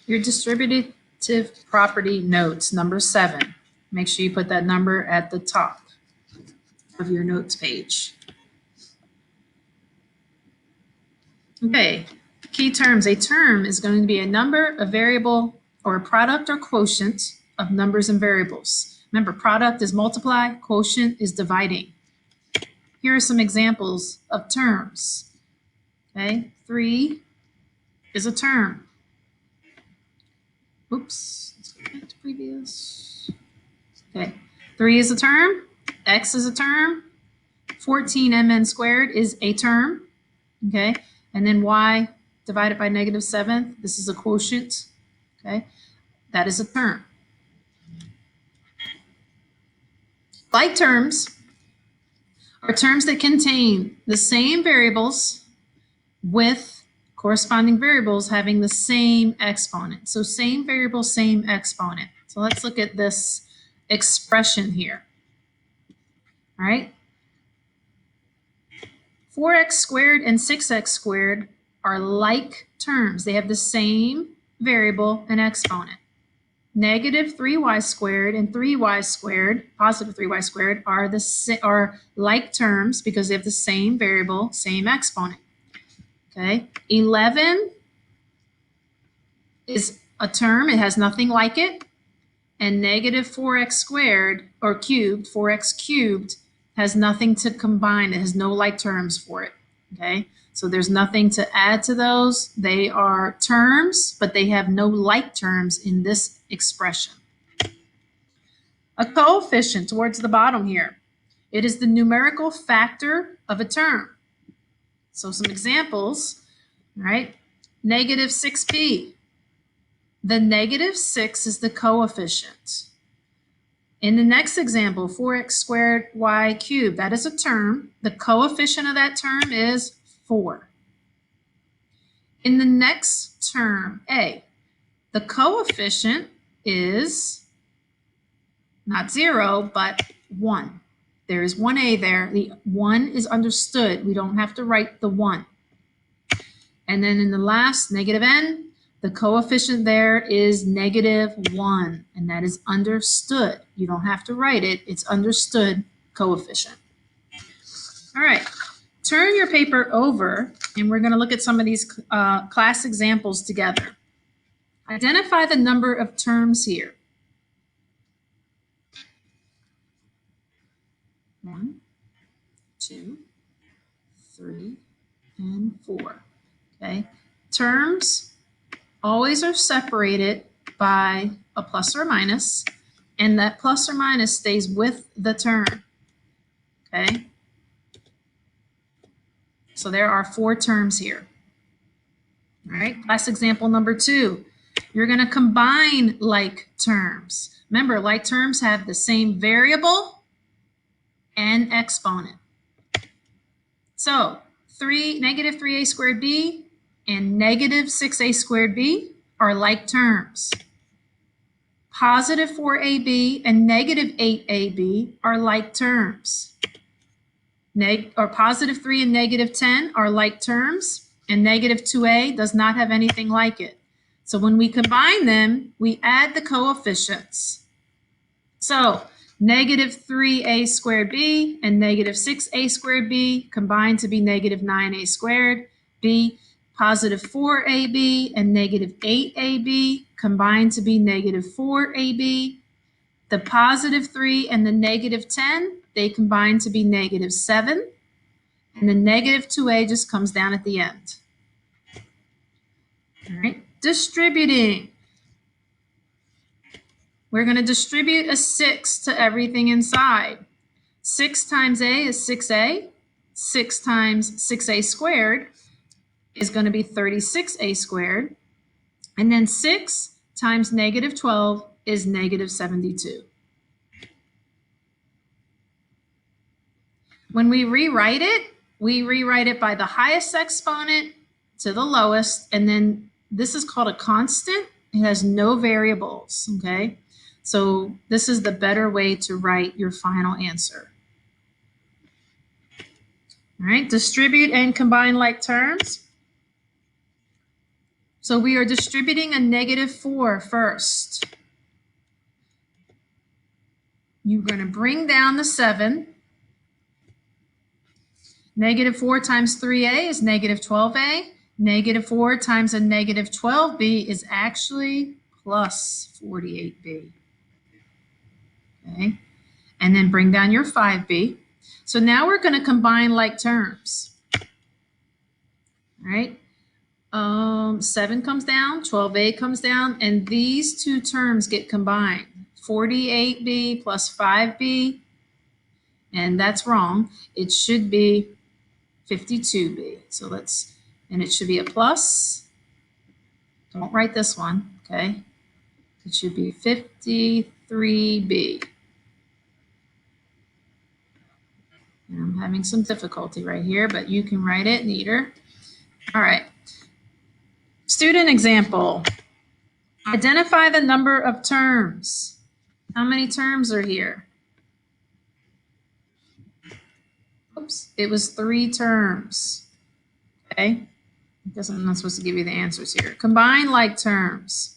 Your distributive property notes, number 7. Make sure you put that number at the top of your notes page. Okay, key terms. A term is going to be a number, a variable, or a product or quotient of numbers and variables. Remember, product is multiply, quotient is dividing. Here are some examples of terms. Okay, 3 is a term. Oops, let's go back to previous. Okay, 3 is a term, x is a term, 14mn squared is a term, okay? And then y divided by -7, this is a quotient, okay? That is a term. Like terms are terms that contain the same variables with corresponding variables having the same exponent. So same variable, same exponent. So let's look at this expression here. All right. 4x squared and 6x squared are like terms. They have the same variable and exponent. Negative 3y squared and 3y squared, positive 3y squared, are like terms because they have the same variable, same exponent. Okay, 11 is a term, it has nothing like it, and negative 4x squared or cubed, 4x cubed, has nothing to combine. It has no like terms for it. Okay, so there's nothing to add to those. They are terms, but they have no like terms in this expression. A coefficient towards the bottom here. It is the numerical factor of a term. So some examples, right? Negative 6p. The negative 6 is the coefficient. In the next example, 4x squared y cubed, that is a term. The coefficient of that term is 4. In the next term, a, the coefficient is not 0, but 1. There is 1a there. The 1 is understood. We don't have to write the 1. And then in the last, negative n, the coefficient there is -1, and that is understood. You don't have to write it. It's understood coefficient. All right, turn your paper over, and we're going to look at some of these class examples together. Identify the number of terms here. 1, 2, 3, and 4. Okay, terms always are separated by a plus or minus, and that plus or minus stays with the term. Okay, so there are 4 terms here. All right, class example number 2. You're going to combine like terms. Remember, like terms have the same variable and exponent. So negative 3a squared b and negative 6a squared b are like terms. Positive 4ab and negative 8ab are like terms. Positive 3 and negative 10 are like terms, and negative 2a does not have anything like it. So when we combine them, we add the coefficients. So negative 3a squared b and negative 6a squared b combine to be negative 9a squared b. Positive 4ab and negative 8ab combine to be negative 4ab. The positive 3 and the negative 10, they combine to be negative 7. And the negative 2a just comes down at the end. All right, distributing. We're going to distribute a 6 to everything inside. 6 times a is 6a. 6 times 6a squared is going to be 36a squared. And then 6 times negative 12 is negative 72. When we rewrite it by the highest exponent to the lowest, and then this is called a constant. It has no variables, okay? So this is the better way to write your final answer. All right, distribute and combine like terms. So we are distributing a -4 first. You're going to bring down the 7. -4 times 3a is -12a. -4 times a -12b is actually plus 48b. Okay, and then bring down your 5b. So now we're going to combine like terms. All right, 7 comes down, 12a comes down, and these two terms get combined. 48b plus 5b, and that's wrong. It should be 52b. So and it should be a plus. Don't write this one, okay? It should be 53b. And I'm having some difficulty right here, but you can write it neater. All right. Student example. Identify the number of terms. How many terms are here? Oops, it was 3 terms. Okay. I guess I'm not supposed to give you the answers here. Combine like terms.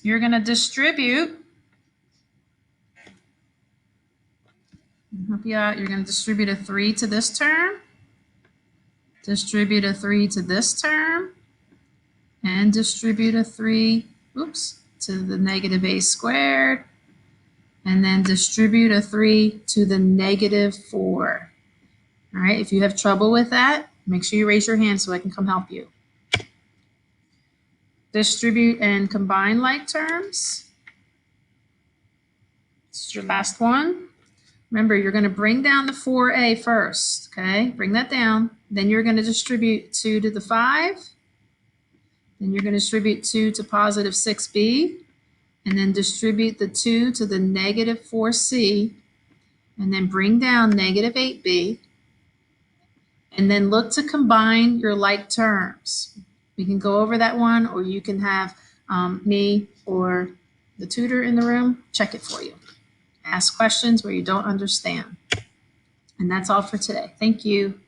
You're going to distribute. Help you out. You're going to distribute a 3 to this term, distribute a 3 to this term, and distribute a 3, oops, to the -a squared, and then distribute a 3 to the -4. All right, if you have trouble with that, make sure you raise your hand so I can come help you. Distribute and combine like terms. This is your last one. Remember, you're going to bring down the 4a first, okay? Bring that down. Then you're going to distribute 2 to the 5. Then you're going to distribute 2 to positive 6b. And then distribute the 2 to the -4c. And then bring down -8b. And then look to combine your like terms. We can go over that one, or you can have me or the tutor in the room check it for you. Ask questions where you don't understand. And that's all for today. Thank you.